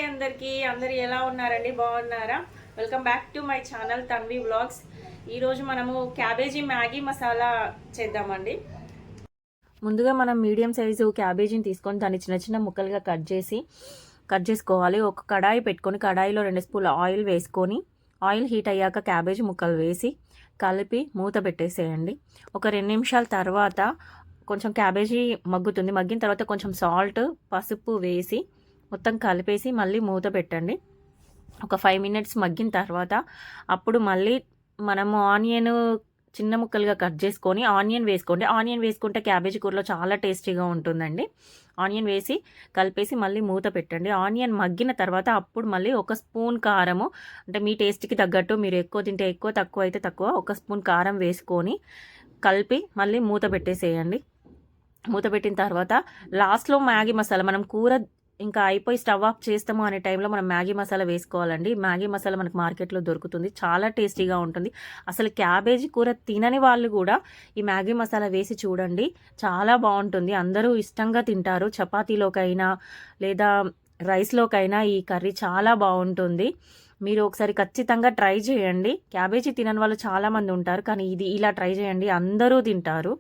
Hi అందరు ఎలా ఉన్నారండి? బాగున్నారా? Welcome back to my channel Tanvi vlogs. ఈరోజు మనము క్యాబేజీ మ్యాగీ మసాలా చేద్దామండి. ముందుగా మనం మీడియం సైజు క్యాబేజీని తీసుకొని దాన్ని చిన్న చిన్న ముక్కలుగా కట్ చేసుకోవాలి. ఒక కడాయి పెట్టుకొని కడాయిలో 2 స్పూన్ల ఆయిల్ వేసుకొని ఆయిల్ హీట్ అయ్యాక క్యాబేజీ ముక్కలు వేసి కలిపి మూత పెట్టేసేయండి. ఒక 2 నిమిషాల తర్వాత కొంచెం క్యాబేజీ మగ్గుతుంది. మగ్గిన తర్వాత కొంచెం సాల్ట్, పసుపు వేసి మొత్తం కలిపేసి మళ్ళీ మూత పెట్టండి. ఒక 5 మినిట్స్ మగ్గిన తర్వాత అప్పుడు మళ్ళీ మనము ఆనియన్ చిన్న ముక్కలుగా కట్ చేసుకొని ఆనియన్ వేసుకోండి. ఆనియన్ వేసుకుంటే క్యాబేజీ కూరలో చాలా టేస్టీగా ఉంటుందండి. ఆనియన్ వేసి కలిపేసి మళ్ళీ మూత పెట్టండి. ఆనియన్ మగ్గిన తర్వాత అప్పుడు మళ్ళీ 1 స్పూన్ కారము, అంటే మీ టేస్ట్కి తగ్గట్టు, మీరు ఎక్కువ తింటే ఎక్కువ, తక్కువ అయితే తక్కువ, 1 స్పూన్ కారం వేసుకొని కలిపి మళ్ళీ మూత పెట్టేసేయండి. మూత పెట్టిన తర్వాత లాస్ట్లో మ్యాగీ మసాలా, మనం కూర ఇంకా అయిపోయి స్టవ్ ఆఫ్ చేస్తాము అనే టైంలో మనం మ్యాగీ మసాలా వేసుకోవాలండి. మ్యాగీ మసాలా మనకు మార్కెట్లో దొరుకుతుంది, చాలా టేస్టీగా ఉంటుంది. అసలు క్యాబేజీ కూర తినని వాళ్ళు కూడా ఈ మ్యాగీ మసాలా వేసి చూడండి, చాలా బాగుంటుంది. అందరూ ఇష్టంగా తింటారు. చపాతీలోకైనా లేదా రైస్లోకైనా ఈ కర్రీ చాలా బాగుంటుంది. మీరు ఒకసారి ఖచ్చితంగా ట్రై చేయండి. క్యాబేజీ తినని వాళ్ళు చాలామంది ఉంటారు, కానీ ఇది ఇలా ట్రై చేయండి, అందరూ తింటారు.